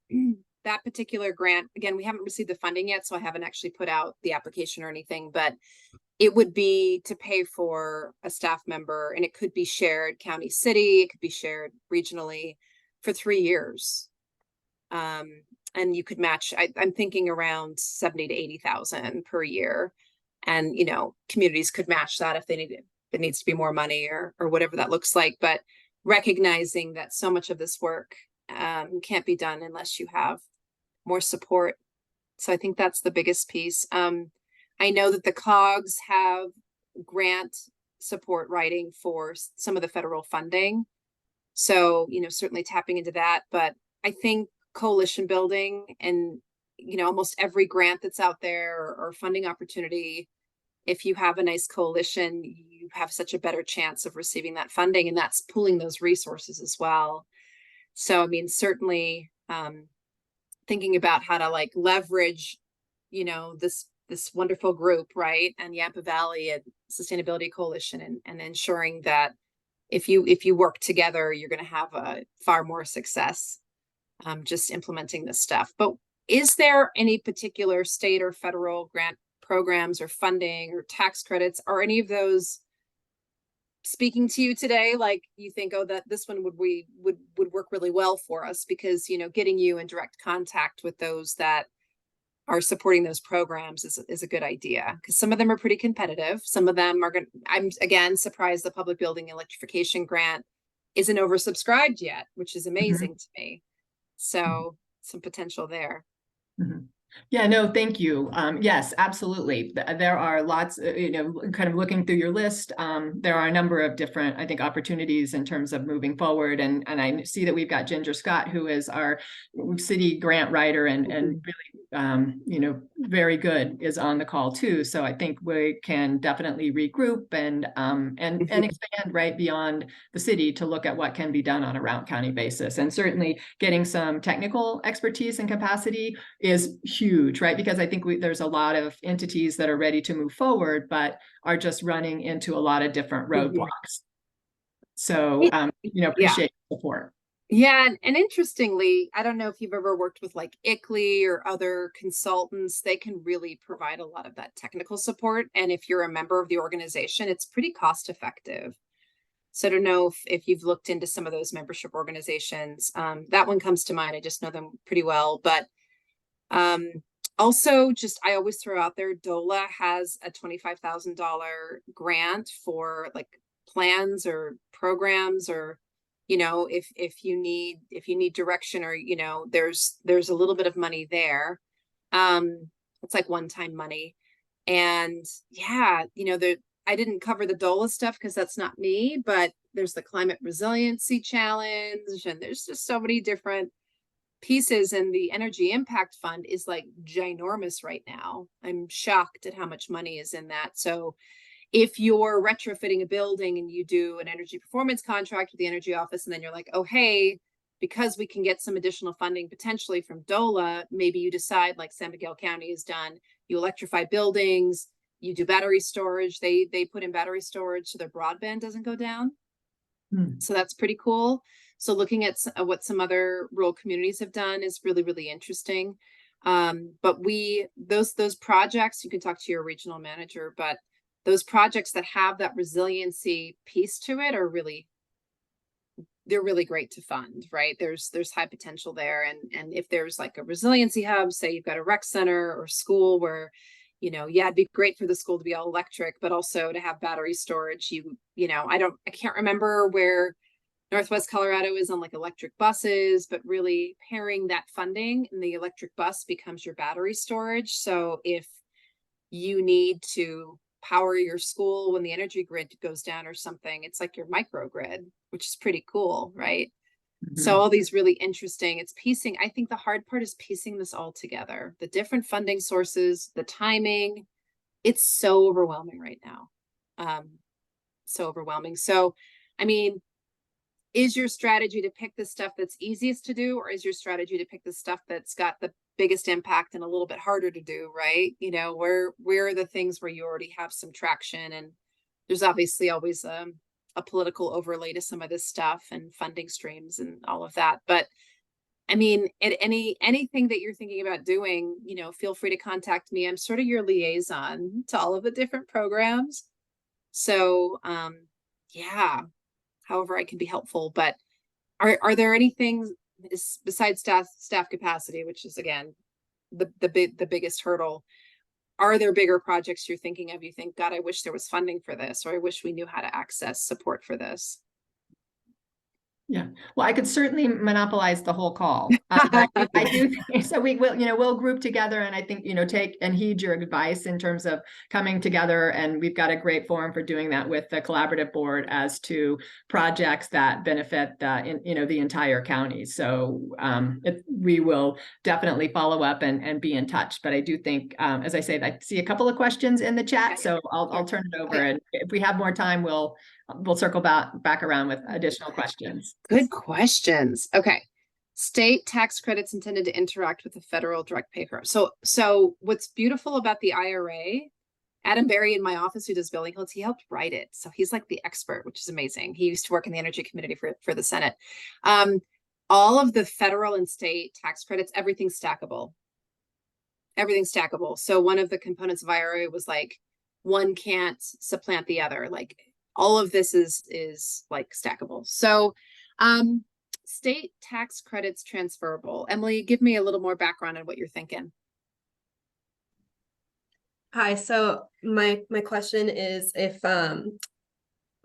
particular grant, again, we haven't received the funding yet, so I haven't actually put out the application or anything, but it would be to pay for a staff member, and it could be shared county city, it could be shared regionally for 3 years. And you could match, I'm thinking around 70 to 80,000 per year. And, you know, communities could match that if they need it. It needs to be more money or whatever that looks like. But recognizing that so much of this work can't be done unless you have more support. So I think that's the biggest piece. I know that the COGS have grant support writing for some of the federal funding. So, you know, certainly tapping into that. But I think coalition building and, you know, almost every grant that's out there or funding opportunity, if you have a nice coalition, you have such a better chance of receiving that funding, and that's pooling those resources as well. So, I mean, certainly thinking about how to like leverage, you know, this wonderful group, right? And Yampa Valley and Sustainability Coalition, and ensuring that if you work together, you're going to have a far more success just implementing this stuff. But is there any particular state or federal grant programs or funding or tax credits? Are any of those speaking to you today? Like you think, oh, that this one would work really well for us, because, you know, getting you in direct contact with those that are supporting those programs is a good idea, because some of them are pretty competitive. Some of them are going to, I'm again surprised the public building electrification grant isn't oversubscribed yet, which is amazing to me. So some potential there.
Yeah, no, thank you. Yes, absolutely. There are lots, you know, kind of looking through your list. There are a number of different, I think, opportunities in terms of moving forward. And I see that we've got Ginger Scott, who is our city grant writer and really, you know, very good, is on the call too. So I think we can definitely regroup and expand right beyond the city to look at what can be done on a Routt County basis. And certainly getting some technical expertise and capacity is huge, right? Because I think there's a lot of entities that are ready to move forward, but are just running into a lot of different roadblocks. So, you know, appreciate the support.
Yeah, and interestingly, I don't know if you've ever worked with like ICLEI or other consultants. They can really provide a lot of that technical support. And if you're a member of the organization, it's pretty cost effective. So I don't know if you've looked into some of those membership organizations. That one comes to mind. I just know them pretty well. But also, just I always throw out there, DOLA has a $25,000 grant for like plans or programs, or, you know, if you need direction, or, you know, there's a little bit of money there. It's like one-time money. And yeah, you know, I didn't cover the DOLA stuff because that's not me, but there's the Climate Resiliency Challenge, and there's just so many different pieces. And the Energy Impact Fund is like ginormous right now. I'm shocked at how much money is in that. So if you're retrofitting a building and you do an energy performance contract with the energy office, and then you're like, oh, hey, because we can get some additional funding potentially from DOLA, maybe you decide, like San Miguel County has done, you electrify buildings, you do battery storage. They put in battery storage so their broadband doesn't go down. So that's pretty cool. So looking at what some other rural communities have done is really, really interesting. But those projects, you can talk to your regional manager, but those projects that have that resiliency piece to it are they're really great to fund, right? There's high potential there. And if there's like a resiliency hub, say you've got a rec center or school where, you know, yeah, it'd be great for the school to be all electric, but also to have battery storage. You know, I can't remember where Northwest Colorado is on like electric buses, but really pairing that funding, and the electric bus becomes your battery storage. So if you need to power your school when the energy grid goes down or something, it's like your microgrid, which is pretty cool, right? So all these really interesting, it's piecing. I think the hard part is piecing this all together, the different funding sources, the timing. It's so overwhelming right now. So overwhelming. So, I mean, is your strategy to pick the stuff that's easiest to do, or is your strategy to pick the stuff that's got the biggest impact and a little bit harder to do, right? You know, where are the things where you already have some traction? And there's obviously always a political overlay to some of this stuff and funding streams and all of that. But I mean, anything that you're thinking about doing, you know, feel free to contact me. I'm sort of your liaison to all of the different programs. So, yeah, however I can be helpful. But are there anything besides staff capacity, which is again the biggest hurdle? Are there bigger projects you're thinking of? You think, God, I wish there was funding for this, or I wish we knew how to access support for this.
Yeah, well, I could certainly monopolize the whole call. I do think, so we will, we'll group together, and I think, take and heed your advice in terms of coming together. And we've got a great forum for doing that with the collaborative board as to projects that benefit the entire county. So we will definitely follow up and be in touch. But I do think, as I say, I see a couple of questions in the chat, so I'll turn it over. And if we have more time, we'll circle back around with additional questions.
Good questions. Okay. State tax credits intended to interact with the federal direct pay program. So what's beautiful about the IRA, Adam Berry in my office, who does building codes, he helped write it. So he's like the expert, which is amazing. He used to work in the energy committee for the Senate. All of the federal and state tax credits, everything's stackable. Everything's stackable. So one of the components of IRA was like, one can't supplant the other. Like, all of this is like stackable. So state tax credits transferable. Emily, give me a little more background on what you're thinking.
Hi, so my question is if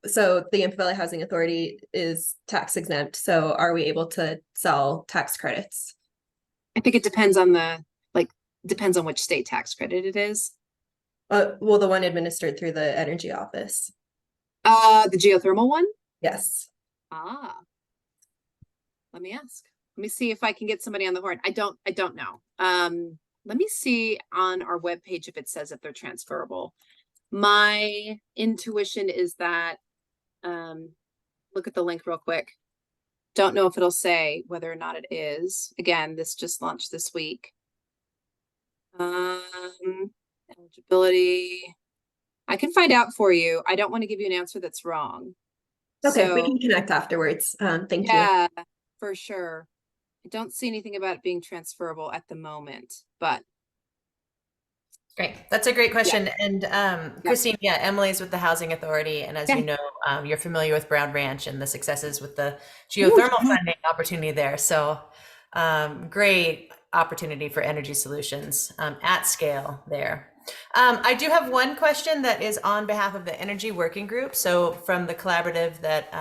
so the Yampa Valley Housing Authority is tax exempt, so are we able to sell tax credits?
I think it depends on depends on which state tax credit it is.
Well, the one administered through the energy office.
The geothermal one?
Yes.
Let me ask. Let me see if I can get somebody on the horn. I don't know. Let me see on our webpage if it says if they're transferable. My intuition is that, look at the link real quick. Don't know if it'll say whether or not it is. Again, this just launched this week. Eligibility. I can find out for you. I don't want to give you an answer that's wrong.
Okay, we can connect afterwards. Thank you.
Yeah, for sure. I don't see anything about it being transferable at the moment, but.
Great. That's a great question. And Christine, Emily's with the Housing Authority. And as you know, you're familiar with Brown Ranch and the successes with the geothermal funding opportunity there. So great opportunity for energy solutions at scale there. I do have one question that is on behalf of the Energy Working Group. So from the collaborative that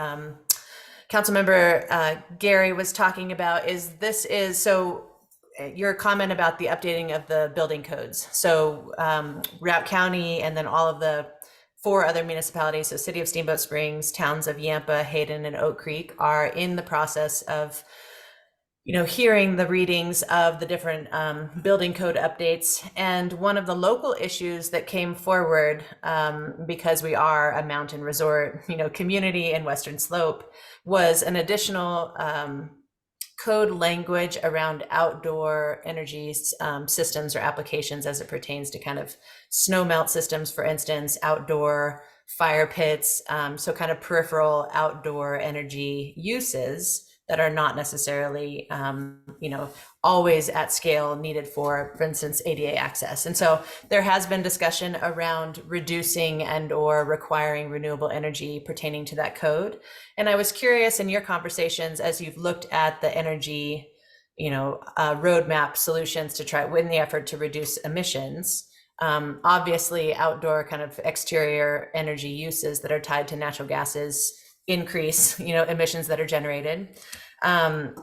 Councilmember Gary was talking about, so your comment about the updating of the building codes. So Routt County and then all of the 4 other municipalities, so City of Steamboat Springs, towns of Yampa, Hayden, and Oak Creek are in the process of hearing the readings of the different building code updates. And one of the local issues that came forward, because we are a mountain resort, community in Western Slope, was an additional code language around outdoor energy systems or applications as it pertains to kind of snow melt systems, for instance, outdoor fire pits, so kind of peripheral outdoor energy uses that are not necessarily, always at scale needed for instance, ADA access. And so there has been discussion around reducing and or requiring renewable energy pertaining to that code. And I was curious in your conversations, as you've looked at the energy, roadmap solutions to try in the effort to reduce emissions, obviously outdoor kind of exterior energy uses that are tied to natural gases increase, emissions that are generated.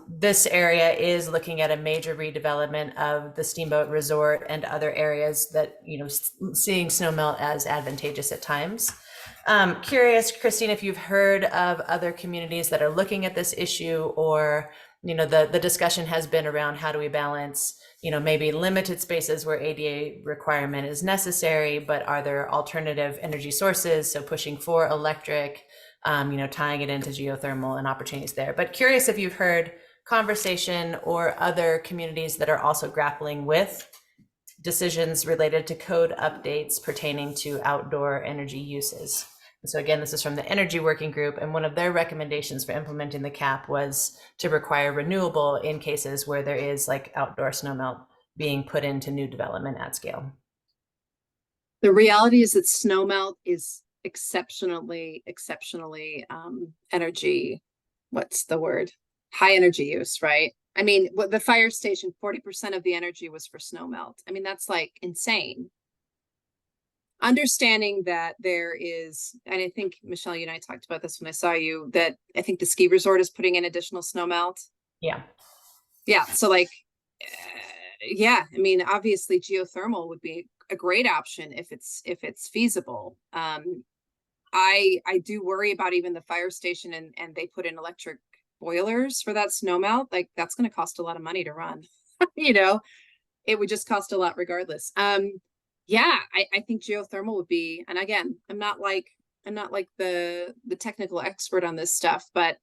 This area is looking at a major redevelopment of the Steamboat Resort and other areas that, seeing snow melt as advantageous at times. Curious, Christine, if you've heard of other communities that are looking at this issue, or, the discussion has been around how do we balance, maybe limited spaces where ADA requirement is necessary, but are there alternative energy sources? So pushing for electric, tying it into geothermal and opportunities there. But curious if you've heard conversation or other communities that are also grappling with decisions related to code updates pertaining to outdoor energy uses. So again, this is from the Energy Working Group, and one of their recommendations for implementing the cap was to require renewable in cases where there is like outdoor snowmelt being put into new development at scale.
The reality is that snowmelt is exceptionally energy, what's the word? High energy use, right? I mean, the fire station, 40% of the energy was for snowmelt. I mean, that's like insane. Understanding that there is, and I think Michelle, you and I talked about this when I saw you, that I think the ski resort is putting in additional snowmelt.
Yeah.
Yeah. So like, yeah, I mean, obviously geothermal would be a great option if it's feasible. I do worry about even the fire station and they put in electric boilers for that snowmelt. Like that's going to cost a lot of money to run. You know, it would just cost a lot regardless. Yeah, I think geothermal would be, and again, I'm not like the technical expert on this stuff, but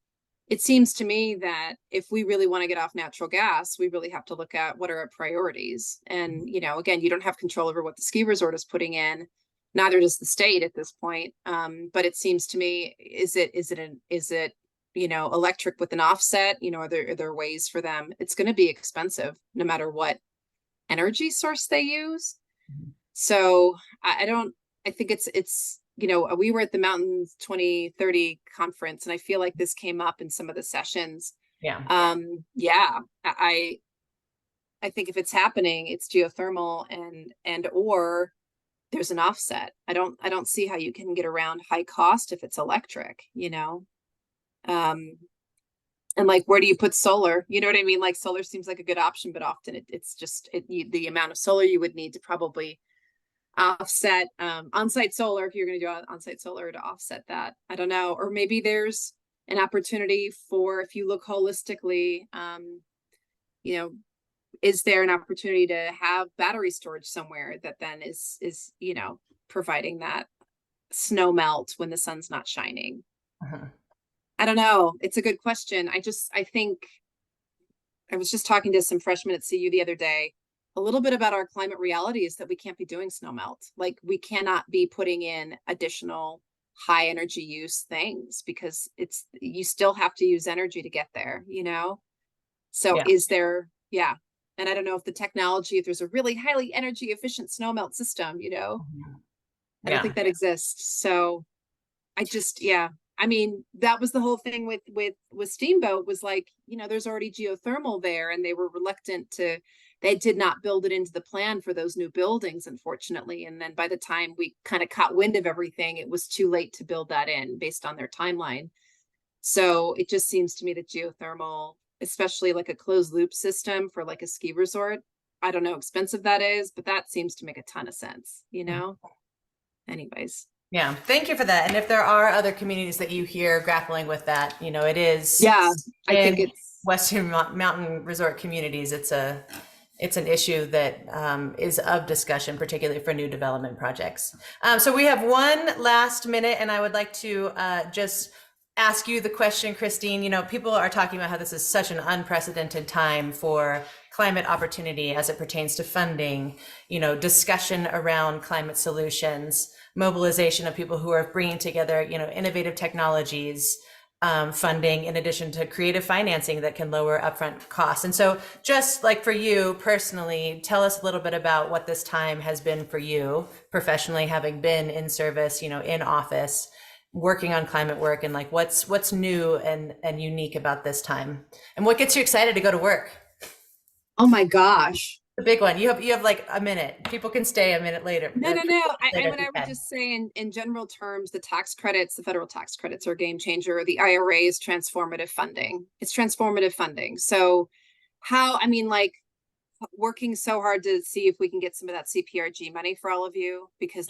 it seems to me that if we really want to get off natural gas, we really have to look at what are our priorities. And, you know, again, you don't have control over what the ski resort is putting in, neither does the state at this point. But it seems to me, is it, you know, electric with an offset? You know, are there ways for them? It's going to be expensive no matter what energy source they use. So I think it's, you know, we were at the Mountains 2030 conference, and I feel like this came up in some of the sessions.
Yeah.
Yeah, I think if it's happening, it's geothermal and or there's an offset. I don't see how you can get around high cost if it's electric, you know. And like, where do you put solar? You know what I mean? Like solar seems like a good option, but often it's just the amount of solar you would need to probably offset on-site solar, if you're going to do on-site solar, to offset that. I don't know. Or maybe there's an opportunity for, if you look holistically, you know, is there an opportunity to have battery storage somewhere that then is you know, providing that snow melt when the sun's not shining? I don't know. It's a good question. I think I was just talking to some freshmen at CU the other day. A little bit about our climate reality is that we can't be doing snow melt. Like we cannot be putting in additional high energy use things because you still have to use energy to get there, you know? So
Yeah.
is there, yeah. And I don't know if the technology, if there's a really highly energy efficient snow melt system, you know, I don't think that exists. So I just, yeah. I mean, that was the whole thing with Steamboat was like, you know, there's already geothermal there and they were reluctant they did not build it into the plan for those new buildings, unfortunately. And then by the time we kind of caught wind of everything, it was too late to build that in based on their timeline. So it just seems to me that geothermal, especially like a closed loop system for like a ski resort, I don't know how expensive that is, but that seems to make a ton of sense, you know? Anyways.
Yeah, thank you for that. And if there are other communities that you hear grappling with that, you know, it is.
Yeah, I think it's
Western Mountain Resort communities. It's an issue that is of discussion, particularly for new development projects. So we have one last minute, and I would like to just ask you the question, Christine. You know, people are talking about how this is such an unprecedented time for climate opportunity as it pertains to funding, you know, discussion around climate solutions, mobilization of people who are bringing together, you know, innovative technologies, funding in addition to creative financing that can lower upfront costs. And so just like for you personally, tell us a little bit about what this time has been for you professionally, having been in service, you know, in office, working on climate work, and like what's new and unique about this time, and what gets you excited to go to work?
Oh my gosh.
The big one. You have like a minute. People can stay a minute later.
No.
later
I mean, I
if you
would
can.
just say in general terms, the tax credits, the federal tax credits are a game changer. The IRA is transformative funding. It's transformative funding. So I mean, like working so hard to see if we can get some of that CPRG money for all of you, because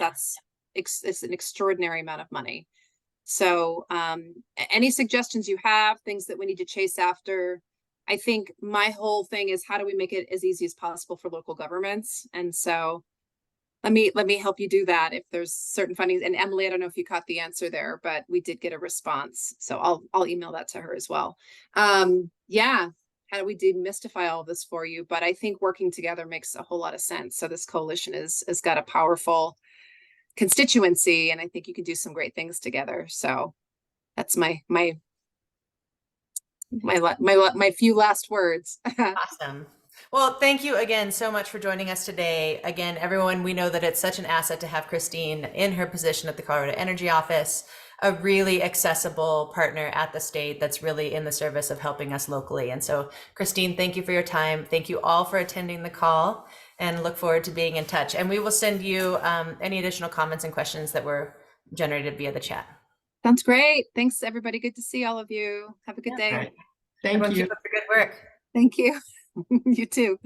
it's an extraordinary amount of money. So any suggestions you have, things that we need to chase after, I think my whole thing is how do we make it as easy as possible for local governments? And so let me help you do that. If there's certain fundings, and Emily, I don't know if you caught the answer there, but we did get a response. So I'll email that to her as well. Yeah. How do we demystify all of this for you? But I think working together makes a whole lot of sense. So this coalition has got a powerful constituency, and I think you can do some great things together. So that's my few last words.
Awesome. Well, thank you again so much for joining us today. Again, everyone, we know that it's such an asset to have Christine in her position at the Colorado Energy Office, a really accessible partner at the state that's really in the service of helping us locally. And so, Christine, thank you for your time. Thank you all for attending the call, and look forward to being in touch. And we will send you any additional comments and questions that were generated via the chat.
Sounds great. Thanks, everybody. Good to see all of you. Have a good
Yeah.
day.
All right. Thank
Everyone,
you.
keep up the good work.
Thank you. You too.